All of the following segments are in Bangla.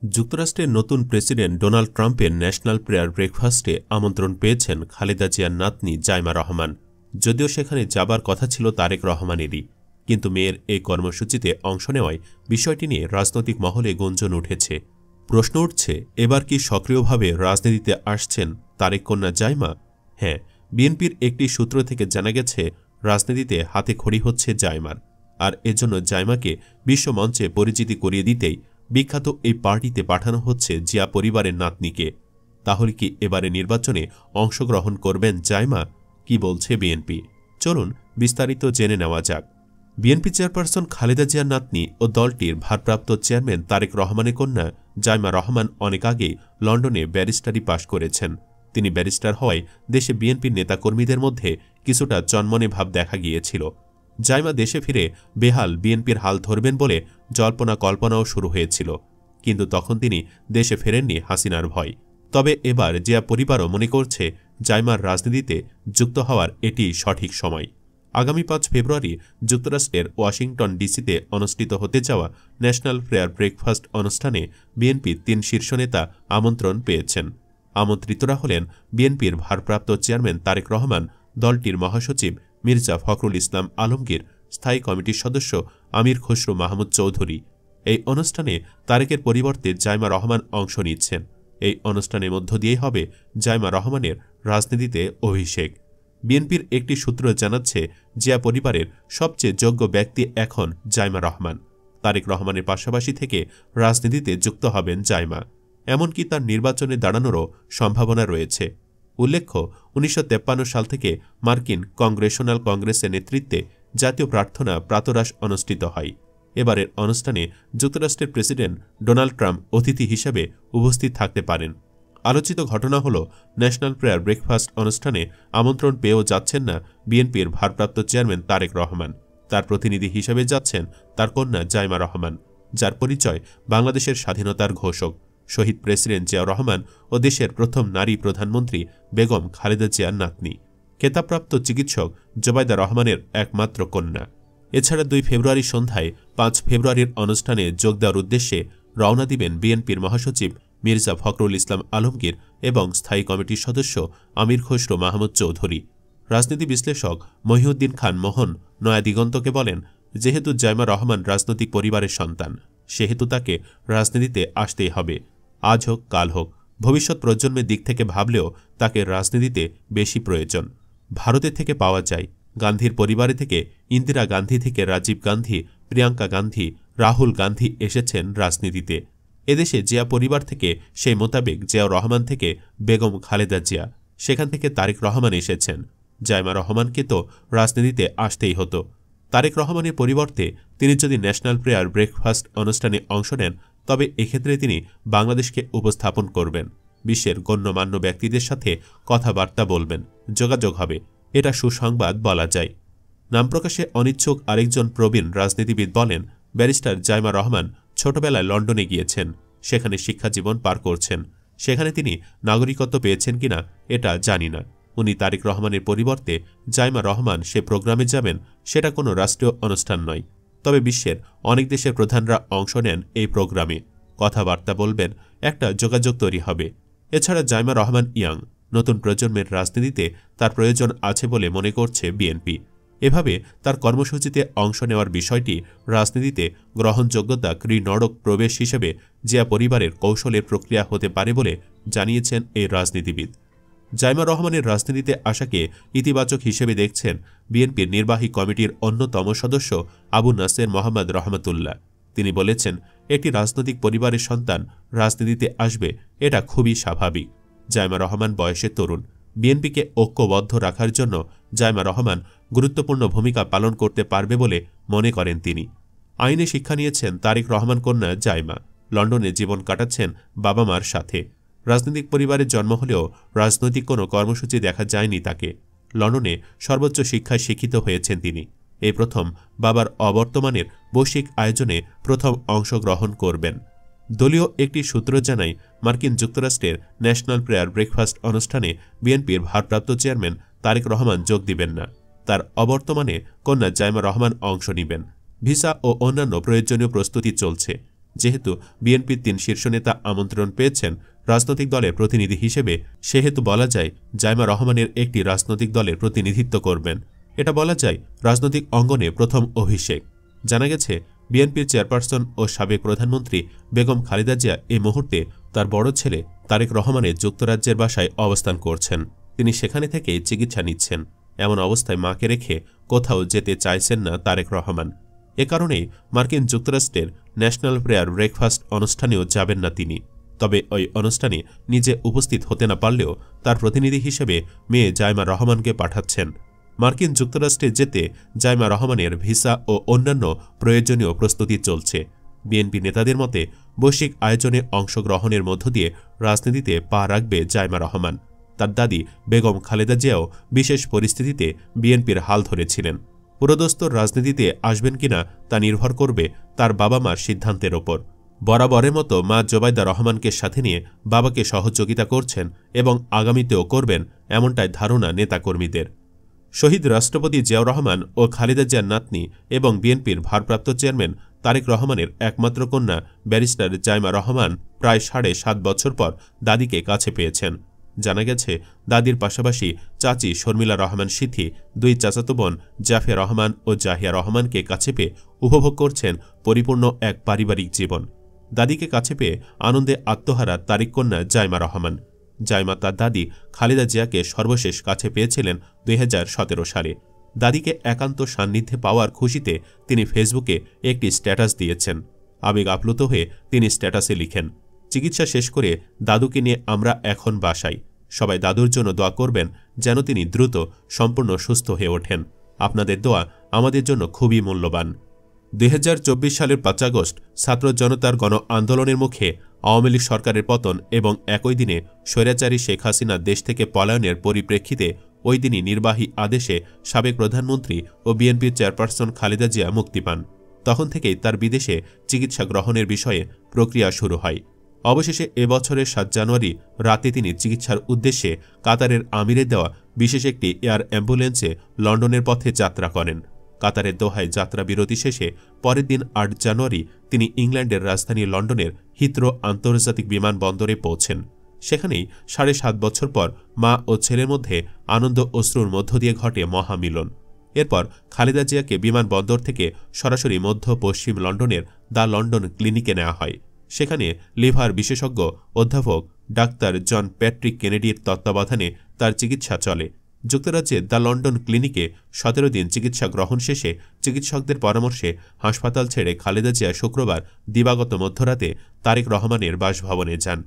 যুক্তরাষ্ট্রের নতুন প্রেসিডেন্ট ডোনাল্ড ট্রাম্পের ন্যাশনাল প্রেয়ার ব্রেকফাস্টে আমন্ত্রণ পেয়েছেন খালেদা জিয়ার নাতনি জাইমা রহমান। যদিও সেখানে যাবার কথা ছিল তারেক রহমানেরই, কিন্তু মেয়ের এই কর্মসূচিতে অংশ নেওয়ায় বিষয়টি নিয়ে রাজনৈতিক মহলে গুঞ্জন উঠেছে। প্রশ্ন উঠছে, এবার কি সক্রিয়ভাবে রাজনীতিতে আসছেন তারেক কন্যা জাইমা? হ্যাঁ, বিএনপির একটি সূত্র থেকে জানা গেছে রাজনীতিতে হাতে খড়ি হচ্ছে জাইমার, আর এজন্য জাইমাকে বিশ্বমঞ্চে পরিচিতি করিয়ে দিতেই বিখ্যাত এই পার্টিতে পাঠানো হচ্ছে জিয়া পরিবারের নাতনিকে। তাহলে কি এবারে নির্বাচনে অংশগ্রহণ করবেন জাইমা? কি বলছে বিএনপি? চলুন বিস্তারিত জেনে নেওয়া যাক। বিএনপি চেয়ারপারসন খালেদা জিয়ার নাতনি ও দলটির ভারপ্রাপ্ত চেয়ারম্যান তারেক রহমানের কন্যা জাইমা রহমান অনেক আগেই লন্ডনে ব্যারিস্টারি পাশ করেছেন। তিনি ব্যারিস্টার হওয়ায় দেশে বিএনপির নেতাকর্মীদের মধ্যে কিছুটা চনমনে ভাব দেখা গিয়েছিল। জাইমা দেশে ফিরে বেহাল বিএনপির হাল ধরবেন বলে জল্পনা কল্পনাও শুরু হয়েছিল, কিন্তু তখন তিনি দেশে ফেরেননি হাসিনার ভয়। তবে এবার জিয়া পরিবারও মনে করছে জাইমার রাজনীতিতে যুক্ত হওয়ার এটি সঠিক সময়। আগামী 5 ফেব্রুয়ারি যুক্তরাষ্ট্রের ওয়াশিংটন ডিসিতে অনুষ্ঠিত হতে যাওয়া ন্যাশনাল প্রেয়ার ব্রেকফাস্ট অনুষ্ঠানে বিএনপির 3 শীর্ষ নেতা আমন্ত্রণ পেয়েছেন। আমন্ত্রিতরা হলেন বিএনপির ভারপ্রাপ্ত চেয়ারম্যান তারেক রহমান, দলটির মহাসচিব মির্জা ফখরুল ইসলাম আলমগীর, স্থায়ী কমিটির সদস্য আমির খসরু মাহমুদ চৌধুরী। এই অনুষ্ঠানে তারেকের পরিবর্তে জাইমা রহমান অংশ নিচ্ছেন। এই অনুষ্ঠানের মধ্য দিয়েই হবে জাইমা রহমানের রাজনীতিতে অভিষেক। বিএনপির একটি সূত্র জানাচ্ছে, জিয়া পরিবারের সবচেয়ে যোগ্য ব্যক্তি এখন জাইমা রহমান। তারেক রহমানের পাশাপাশি থেকে রাজনীতিতে যুক্ত হবেন জাইমা, এমনকি তার নির্বাচনে দাঁড়ানোরও সম্ভাবনা রয়েছে। উল্লেখ্য, 1953 সাল থেকে মার্কিন কংগ্রেশনাল কংগ্রেসের নেতৃত্বে জাতীয় প্রার্থনা প্রাতরাশ অনুষ্ঠিত হয়। এবারের অনুষ্ঠানে যুক্তরাষ্ট্রের প্রেসিডেন্ট ডোনাল্ড ট্রাম্প অতিথি হিসেবে উপস্থিত থাকতে পারেন। আলোচিত ঘটনা হল, ন্যাশনাল প্রেয়ার ব্রেকফাস্ট অনুষ্ঠানে আমন্ত্রণ পেয়েও যাচ্ছেন না বিএনপির ভারপ্রাপ্ত চেয়ারম্যান তারেক রহমান। তার প্রতিনিধি হিসেবে যাচ্ছেন তার কন্যা জাইমা রহমান, যার পরিচয় বাংলাদেশের স্বাধীনতার ঘোষক শহীদ প্রেসিডেন্ট জিয়া রহমান ও দেশের প্রথম নারী প্রধানমন্ত্রী বেগম খালেদা জিয়ার নাতনি, খেতাবপ্রাপ্ত চিকিৎসক জোবাইদা রহমানের একমাত্র কন্যা। এছাড়া 2 ফেব্রুয়ারি সন্ধ্যায় 5 ফেব্রুয়ারির অনুষ্ঠানে যোগ দেওয়ার উদ্দেশ্যে রওনা দিবেন বিএনপির মহাসচিব মির্জা ফখরুল ইসলাম আলমগীর এবং স্থায়ী কমিটির সদস্য আমির খসরু মাহমুদ চৌধুরী। রাজনীতি বিশ্লেষক মহিউদ্দিন খান মোহন নয়া দিগন্তকে বলেন, যেহেতু জাইমা রহমান রাজনৈতিক পরিবারের সন্তান, সেহেতু তাকে রাজনীতিতে আসতেই হবে। আজ হোক কাল হোক, ভবিষ্যৎ প্রজন্মের দিক থেকে ভাবলেও তাকে রাজনীতিতে বেশি প্রয়োজন। ভারতে থেকে পাওয়া যায়, গান্ধীর পরিবারে থেকে ইন্দিরা গান্ধী থেকে রাজীব গান্ধী, প্রিয়াঙ্কা গান্ধী, রাহুল গান্ধী এসেছেন রাজনীতিতে। এদেশে জিয়া পরিবার থেকে সেই মোতাবেক জিয়াউর রহমান থেকে বেগম খালেদা জিয়া, সেখান থেকে তারেক রহমান এসেছেন। জাইমা রহমানকে তো রাজনীতিতে আসতেই হতো। তারেক রহমানের পরিবর্তে তিনি যদি ন্যাশনাল প্রেয়ার ব্রেকফাস্ট অনুষ্ঠানে অংশ নেন, তবে এক্ষেত্রে তিনি বাংলাদেশকে উপস্থাপন করবেন, বিশ্বের গণ্যমান্য ব্যক্তিদের সাথে কথাবার্তা বলবেন, যোগাযোগ হবে। এটা সুসংবাদ বলা যায়। নাম প্রকাশে অনিচ্ছুক আরেকজন প্রবীণ রাজনীতিবিদ বলেন, ব্যারিস্টার জাইমা রহমান ছোটবেলায় লন্ডনে গিয়েছেন, সেখানে শিক্ষাজীবন পার করছেন। সেখানে তিনি নাগরিকত্ব পেয়েছেন কিনা এটা জানি না। উনি তারেক রহমানের পরিবর্তে জাইমা রহমান সে প্রোগ্রামে যাবেন, সেটা কোনো রাষ্ট্রীয় অনুষ্ঠান নয়। তবে বিশ্বের অনেক দেশের প্রধানরা অংশ নেন এই প্রোগ্রামে, কথাবার্তা বলবেন, একটা যোগাযোগ তৈরি হবে। এছাড়া জাইমা রহমান ইয়াং, নতুন প্রজন্মের রাজনীতিতে তার প্রয়োজন আছে বলে মনে করছে বিএনপি। এভাবে তার কর্মসূচিতে অংশ নেওয়ার বিষয়টি রাজনীতিতে গ্রহণযোগ্যতা নড়ক প্রবেশ হিসেবে জিয়া পরিবারের কৌশলের প্রক্রিয়া হতে পারে বলে জানিয়েছেন এই রাজনীতিবিদ। জাইমা রহমানের রাজনীতিতে আসাকে ইতিবাচক হিসেবে দেখছেন বিএনপির নির্বাহী কমিটির অন্যতম সদস্য আবু নাসের মোহাম্মদ রহমতুল্লাহ। তিনি বলেছেন, একটি রাজনৈতিক পরিবারের সন্তান রাজনীতিতে আসবে, এটা খুবই স্বাভাবিক। জাইমা রহমান বয়সে তরুণ, বিএনপিকে ঐক্যবদ্ধ রাখার জন্য জাইমা রহমান গুরুত্বপূর্ণ ভূমিকা পালন করতে পারবে বলে মনে করেন তিনি। আইনে শিক্ষা নিয়েছেন তারেক রহমান কন্যা জাইমা, লন্ডনে জীবন কাটাচ্ছেন বাবা মার সাথে। রাজনৈতিক পরিবারে জন্ম হলেও রাজনৈতিক কোনো কর্মসূচি দেখা যায়নি তাকে। লন্ডনে সর্বোচ্চ শিক্ষায় শিক্ষিত হয়েছেন তিনি। এই প্রথম বাবার অবর্তমানের বৈশ্বিক আয়োজনে প্রথম অংশগ্রহণ করবেন। দলীয় একটি সূত্র জানায়, মার্কিন যুক্তরাষ্ট্রের ন্যাশনাল প্রেয়ার ব্রেকফাস্ট অনুষ্ঠানে বিএনপির ভারপ্রাপ্ত চেয়ারম্যান তারেক রহমান যোগ দিবেন না। তার অবর্তমানে কন্যা জাইমা রহমান অংশ নেবেন। ভিসা ও অন্যান্য প্রয়োজনীয় প্রস্তুতি চলছে। যেহেতু বিএনপির ৩ শীর্ষ নেতা আমন্ত্রণ পেয়েছেন রাজনৈতিক দলের প্রতিনিধি হিসেবে, সেহেতু বলা যায় জাইমা রহমানের একটি রাজনৈতিক দলের প্রতিনিধিত্ব করবেন। এটা বলা যায় রাজনৈতিক অঙ্গনে প্রথম অভিষেক। জানা গেছে বিএনপির চেয়ারপারসন ও সাবেক প্রধানমন্ত্রী বেগম খালেদা জিয়া এই মুহূর্তে তার বড় ছেলে তারেক রহমানের যুক্তরাজ্যের বাসায় অবস্থান করছেন। তিনি সেখানে থেকেই চিকিৎসা নিচ্ছেন। এমন অবস্থায় মাকে রেখে কোথাও যেতে চাইছেন না তারেক রহমান। এ কারণেই মার্কিন যুক্তরাষ্ট্রের ন্যাশনাল প্রেয়ার ব্রেকফাস্ট অনুষ্ঠানেও যাবেন না তিনি। তবে ওই অনুষ্ঠানে নিজে উপস্থিত হতে না পারলেও তার প্রতিনিধি হিসেবে মেয়ে জাইমা রহমানকে পাঠাচ্ছেন। মার্কিন যুক্তরাষ্ট্রে যেতে জাইমা রহমানের ভিসা ও অন্যান্য প্রয়োজনীয় প্রস্তুতি চলছে। বিএনপি নেতাদের মতে বৈশ্বিক আয়োজনে অংশগ্রহণের মধ্য দিয়ে রাজনীতিতে পা রাখবে জাইমা রহমান। তার দাদি বেগম খালেদা জিয়াও বিশেষ পরিস্থিতিতে বিএনপির হাল ধরেছিলেন। পুরোদস্তুর রাজনীতিতে আসবেন কিনা তা নির্ভর করবে তার বাবা মার সিদ্ধান্তের ওপর। বরাবরের মতো মা জোবাইদা রহমানকে সাথে নিয়ে বাবাকে সহযোগিতা করছেন এবং আগামীতেও করবেন, এমনটাই ধারণা নেতাকর্মীদের। শহীদ রাষ্ট্রপতি জিয়াউর রহমান ও খালেদা জিয়ার নাতনি এবং বিএনপির ভারপ্রাপ্ত চেয়ারম্যান তারেক রহমানের একমাত্র কন্যা ব্যারিস্টার জাইমা রহমান প্রায় 7.5 বছর পর দাদিকে কাছে পেয়েছেন। জানা গেছে দাদির পাশাপাশি চাচি শর্মিলা রহমান সিথি, 2 চাচাতো বোন জাফিয়া রহমান ও জাহিয়া রহমানকে কাছে পেয়ে উপভোগ করছেন পরিপূর্ণ এক পারিবারিক জীবন। দাদিকে কাছে পেয়ে আনন্দে আত্মহারা তারেক কন্যা জাইমা রহমান। জাইমা তার দাদি খালেদা জিয়াকে সর্বশেষ কাছে পেয়েছিলেন 2017 সালে। দাদিকে একান্ত সান্নিধ্যে পাওয়ার খুশিতে তিনি ফেসবুকে একটি স্ট্যাটাস দিয়েছেন। আবেগ আপ্লুত হয়ে তিনি স্ট্যাটাসে লিখেন, চিকিৎসা শেষ করে দাদুকে নিয়ে আমরা এখন বাসায়। সবাই দাদুর জন্য দোয়া করবেন যেন তিনি দ্রুত সম্পূর্ণ সুস্থ হয়ে ওঠেন। আপনাদের দোয়া আমাদের জন্য খুবই মূল্যবান। 2024 সালের 5 আগস্ট ছাত্র জনতার গণ আন্দোলনের মুখে আওয়ামী লীগ সরকারের পতন এবং একই দিনে স্বৈরাচারী শেখ হাসিনা দেশ থেকে পলায়নের পরিপ্রেক্ষিতে ওই দিনই নির্বাহী আদেশে সাবেক প্রধানমন্ত্রী ও বিএনপির চেয়ারপারসন খালেদা জিয়া মুক্তি পান। তখন থেকেই তার বিদেশে চিকিৎসা গ্রহণের বিষয়ে প্রক্রিয়া শুরু হয়। অবশেষে এবছরের 7 জানুয়ারি রাতে তিনি চিকিৎসার উদ্দেশ্যে কাতারের আমিরের দেওয়া বিশেষ একটি এয়ার অ্যাম্বুলেন্সে লন্ডনের পথে যাত্রা করেন। কাতারের দোহায় যাত্রা বিরতি শেষে পরের দিন 8 জানুয়ারি তিনি ইংল্যান্ডের রাজধানী লন্ডনের হিথ্রো আন্তর্জাতিক বিমানবন্দরে পৌঁছেন। সেখানেই 7.5 বছর পর মা ও ছেলের মধ্যে আনন্দ অশ্রুর মধ্য দিয়ে ঘটে মহামিলন। এরপর খালেদা জিয়াকে বিমানবন্দর থেকে সরাসরি মধ্য পশ্চিম লন্ডনের দ্য লন্ডন ক্লিনিকে নেওয়া হয়। সেখানে লিভার বিশেষজ্ঞ অধ্যাপক ডাক্তার জন প্যাট্রিক কেনেডির তত্ত্বাবধানে তার চিকিৎসা চলে। যুক্তরাজ্যের দ্য লন্ডন ক্লিনিকে 17 দিন চিকিৎসা গ্রহণ শেষে চিকিৎসকদের পরামর্শে হাসপাতাল ছেড়ে খালেদা জিয়া শুক্রবার দিবাগত মধ্যরাতে তারেক রহমানের বাসভবনে যান।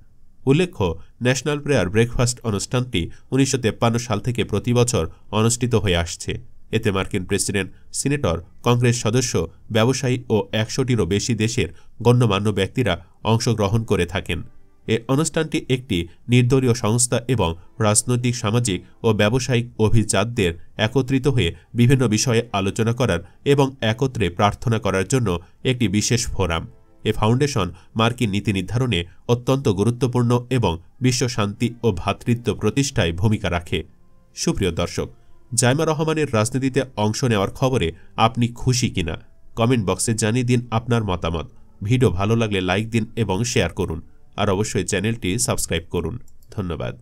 উল্লেখ্য, ন্যাশনাল প্রেয়ার ব্রেকফাস্ট অনুষ্ঠানটি 1953 সাল থেকে প্রতি বছর অনুষ্ঠিত হয়ে আসছে। এতে মার্কিন প্রেসিডেন্ট, সিনেটর, কংগ্রেস সদস্য, ব্যবসায়ী ও 100টিরও বেশি দেশের গণ্যমান্য ব্যক্তিরা অংশগ্রহণ করে থাকেন। এ অনুষ্ঠানটি একটি নির্দলীয় সংস্থা এবং রাজনৈতিক, সামাজিক ও ব্যবসায়িক অভিজাতদের একত্রিত হয়ে বিভিন্ন বিষয়ে আলোচনা করার এবং একত্রে প্রার্থনা করার জন্য একটি বিশেষ ফোরাম। এ ফাউন্ডেশন মার্কিন নীতি নির্ধারণে অত্যন্ত গুরুত্বপূর্ণ এবং বিশ্ব শান্তি ও ভ্রাতৃত্ব প্রতিষ্ঠায় ভূমিকা রাখে। সুপ্রিয় দর্শক, জাইমা রহমানের রাজনীতিতে অংশ নেওয়ার খবরে আপনি খুশি কিনা কমেন্ট বক্সে জানিয়ে দিন আপনার মতামত। ভিডিও ভালো লাগলে লাইক দিন এবং শেয়ার করুন, আর অবশ্যই চ্যানেলটি সাবস্ক্রাইব করুন। ধন্যবাদ।